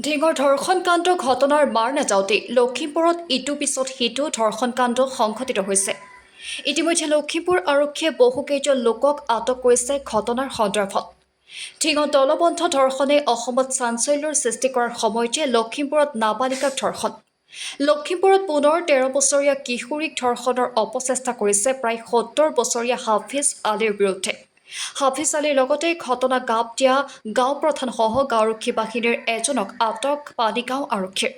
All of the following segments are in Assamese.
ঢিঙৰ ধৰ্ষণকাণ্ড ঘটনাৰ মাৰ নাযাওঁতেই লখিমপুৰত ইটোৰ পিছত সিটো ধৰ্ষণকাণ্ড সংঘটিত হৈছে। ইতিমধ্যে লখিমপুৰ আৰক্ষীয়ে বহুকেইজন লোকক আটক কৰিছে ঘটনাৰ সন্দৰ্ভত। ঢিঙত দলবদ্ধ ধৰ্ষণে অসমত চাঞ্চল্যৰ সৃষ্টি কৰাৰ সময়তে লখিমপুৰত নাবালিকাক ধৰ্ষণ। লখিমপুৰত পুনৰ ১৩ বছৰীয়া কিশোৰীক ধৰ্ষণৰ অপচেষ্টা কৰিছে প্ৰায় ৭০ বছৰীয়া হাফিজ আলীৰ বিৰুদ্ধে। হাফিজ আলীৰ লগতে ঘটনাক গাপ দিয়া গাঁও প্ৰধানসহ গাঁওৰক্ষী বাহিনীৰ এজনক আটক পানীগাঁও আৰক্ষীৰ।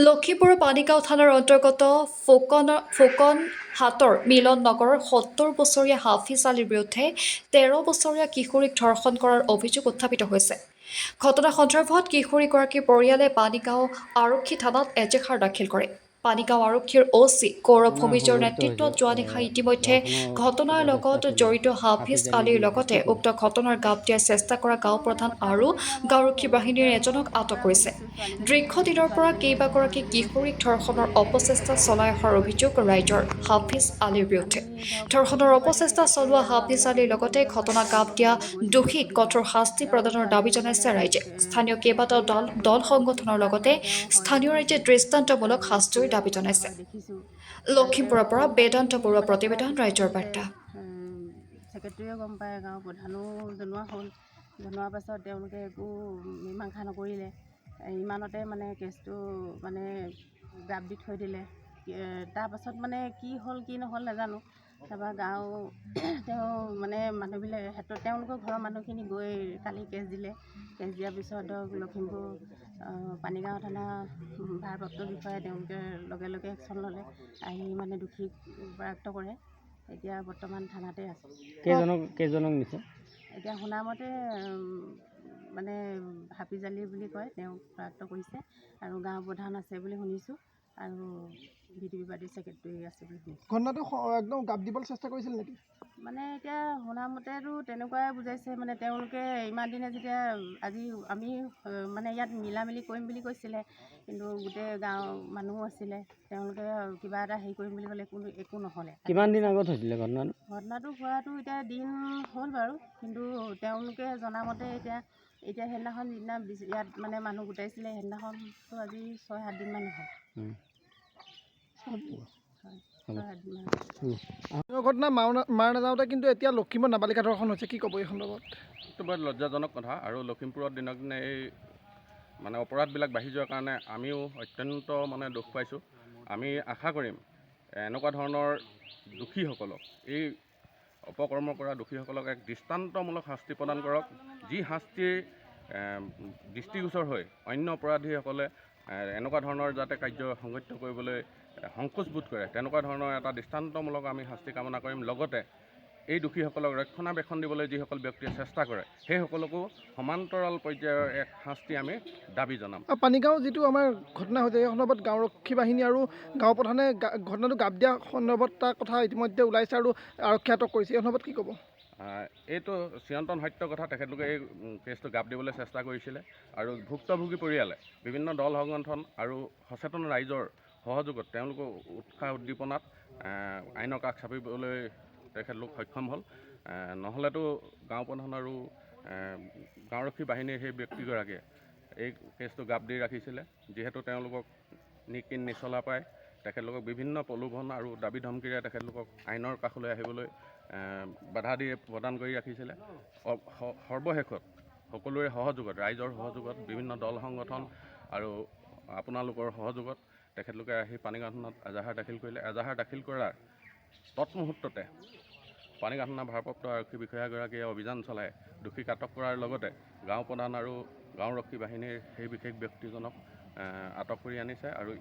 লখিমপুৰৰ পানীগাঁও থানাৰ অন্তৰ্গত ফুকনহাটৰ মিলন নগৰৰ ৭০ বছৰীয়া হাফিজ আলীৰ বিৰুদ্ধে ১৩ বছৰীয়া কিশোৰীক ধৰ্ষণ কৰাৰ অভিযোগ উত্থাপিত হৈছে। ঘটনা সন্দৰ্ভত কিশোৰীগৰাকীৰ পৰিয়ালে পানীগাঁও আৰক্ষী থানাত এজাহাৰ দাখিল কৰে। পানীগাঁও আৰক্ষীৰ অ'চি গৌৰৱ ভূমিজৰ নেতৃত্বত যোৱা নিশা ইতিমধ্যে ঘটনাৰ লগত জড়িত হাফিজ আলীৰ লগতে উক্ত ঘটনাৰ গাপ দিয়াৰ চেষ্টা কৰা গাঁও প্ৰধান আৰু গাঁওৰক্ষী বাহিনীৰ এজনক আটক কৰিছে। দীৰ্ঘদিনৰ পৰা কেইবাগৰাকী কিশোৰীক ধৰ্ষণৰ অপচেষ্টা চলাই অহাৰ অভিযোগ ৰাইজৰ হাফিজ আলীৰ বিৰুদ্ধে। ধৰ্ষণৰ অপচেষ্টা চলোৱা হাফিজ আলীৰ লগতে ঘটনা গাপ দিয়া দোষীক কঠোৰ শাস্তি প্ৰদানৰ দাবী জনাইছে ৰাইজে। স্থানীয় কেইবাটাও দল সংগঠনৰ লগতে স্থানীয় ৰাইজে দৃষ্টান্তমূলক শাস্তিৰ দাবী জনাইছে। লখিমপুৰৰ পৰা বেদান্ত বৰুৱা প্ৰতিবেদন, ৰাইজৰ বাৰ্তা। ছেক্ৰেটাৰীয়ে গম পায়, গাঁও প্ৰধানো জনোৱা হ'ল। জনোৱাৰ পাছত তেওঁলোকে একো মীমাংসা নকৰিলে। ইমানতে মানে কেছটো মানে গাপ দি থৈ দিলে। তাৰপাছত মানে কি হ'ল কি নহ'ল নাজানো। তাৰপৰা গাঁও তেওঁ মানে মানুহবিলাক ক্ষেত্ৰত তেওঁলোকৰ ঘৰৰ মানুহখিনি গৈ কালি কেছ দিলে। কেছ দিয়াৰ পিছত ধৰক লখিমপুৰ পানীগাঁও থানা ভাৰপ্ৰাপ্ত বিষয়াই তেওঁলোকে লগে লগে একশ্যন ল'লে, আহি মানে দোষীক বাজেয়াপ্ত কৰে। এতিয়া বৰ্তমান থানাতে আছে। কেইজনক নিছে? এতিয়া শুনামতে মানে হাফিজ আলী বুলি কয়, তেওঁক বাজেয়াপ্ত কৰিছে আৰু গাঁও প্ৰধান আছে বুলি শুনিছোঁ আৰু ভিডিপি পাৰ্টিৰ ছেক্ৰেটাৰী আছে বুলি শুনিছোঁ। ঘটনাটো একদম গাপ দিবলৈ চেষ্টা কৰিছিল নেকি? মানে এতিয়া শুনামতেতো তেনেকুৱাই বুজাইছে। মানে তেওঁলোকে ইমান দিনে যেতিয়া আজি আমি মানে ইয়াত মিলামিলি কৰিম বুলি কৈছিলে, কিন্তু গোটেই গাঁৱৰ মানুহো আছিলে, তেওঁলোকে কিবা এটা হেৰি কৰিম বুলি ক'লে একো নহ'লে। কিমান দিন আগত হৈছিলে ঘটনাটো? ঘটনাটো হোৱাটো এতিয়া দিন হ'ল বাৰু, কিন্তু তেওঁলোকে জনামতে এতিয়া সেইদিনাখন যিদিনা ইয়াত মানে মানুহ গোটাইছিলে সেইদিনাখনতো আজি ৬-৭ দিনমান হ'ল। ঘটনা মাৰ নাযাওঁতে কিন্তু এতিয়া লখিমপুৰত নাবালিকা ধৰ্ষণ হৈছে, কি ক'ব এই সন্দৰ্ভত? এইটো বৰ লজ্জাজনক কথা আৰু লখিমপুৰত দিনক দিনে এই মানে অপৰাধবিলাক বাঢ়ি যোৱাৰ কাৰণে আমিও অত্যন্ত মানে দুখ পাইছোঁ। আমি আশা কৰিম এনেকুৱা ধৰণৰ দোষীসকলক, এই অপকৰ্ম কৰা দোষীসকলক এক দৃষ্টান্তমূলক শাস্তি প্ৰদান কৰক, যি শাস্তিৰ দৃষ্টিগোচৰ হৈ অন্য অপৰাধীসকলে এনেকুৱা ধৰণৰ যাতে কাৰ্য সংঘটিত কৰিবলৈ সংকোচ বোধ কৰে, তেনেকুৱা ধৰণৰ এটা দৃষ্টান্তমূলক আমি শাস্তি কামনা কৰিম। লগতে এই দোষীসকলক ৰক্ষণাবেক্ষণ দিবলৈ যিসকল ব্যক্তিয়ে চেষ্টা কৰে, সেইসকলকো সমান্তৰাল পৰ্যায়ৰ এক শাস্তি আমি দাবী জনাম। পানীগাঁও যিটো আমাৰ ঘটনা হৈছে, এই সন্দৰ্ভত গাঁওৰক্ষী বাহিনী আৰু গাঁও প্ৰধানে ঘটনাটো গাপ দিয়া সন্দৰ্ভত তাৰ কথা ইতিমধ্যে ওলাইছে আৰু আৰক্ষী আটক কৰিছে, এই সন্দৰ্ভত কি ক'ব? এইটো চিৰন্তন সত্য কথা। তেখেতলোকে এই কেছটো গাপ দিবলৈ চেষ্টা কৰিছিলে আৰু ভুক্তভোগী পৰিয়ালে বিভিন্ন দল সংগঠন আৰু সচেতন ৰাইজৰ সহযোগত তেওঁলোকৰ উৎসাহ উদ্দীপনাত আইনৰ কাষ চাপিবলৈ তেখেতলোক সক্ষম হ'ল। নহ'লেতো গাঁও প্ৰধান আৰু গাঁওৰক্ষী বাহিনীৰ সেই ব্যক্তিগৰাকীয়ে এই কেছটো গাপ দি ৰাখিছিলে। যিহেতু তেওঁলোকক নিকিন নিচলা পায়, তেখেতলোকক বিভিন্ন প্ৰলোভন আৰু দাবী ধমকিৰে তেখেতলোকক আইনৰ কাষলৈ আহিবলৈ বাধা দি প্ৰদান কৰি ৰাখিছিলে। সৰ্বশেষত সকলোৰে সহযোগত, ৰাইজৰ সহযোগত, বিভিন্ন দল সংগঠন আৰু আপোনালোকৰ সহযোগত তেখেতলোকে আহি পানীগাঁও থানাত এজাহাৰ দাখিল কৰিলে। এজাহাৰ দাখিল কৰাৰ তৎমুহূৰ্ততে পানীগাঁও থানা ভাৰপ্ৰাপ্ত আৰক্ষী বিষয়াগৰাকীয়ে অভিযান চলাই দোষীক আটক কৰাৰ লগতে গাঁও প্ৰধান আৰু গাঁওৰক্ষী বাহিনীৰ সেই বিশেষ ব্যক্তিজনক আটক কৰি আনিছে আৰু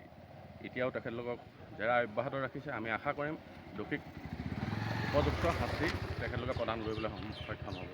এতিয়াও তেখেতলোকক জেৰা অব্যাহত ৰাখিছে। আমি আশা কৰিম দোষীক উপযুক্ত শাস্তি তেখেতলোকে প্ৰদান কৰিবলৈ সক্ষম হ'ব।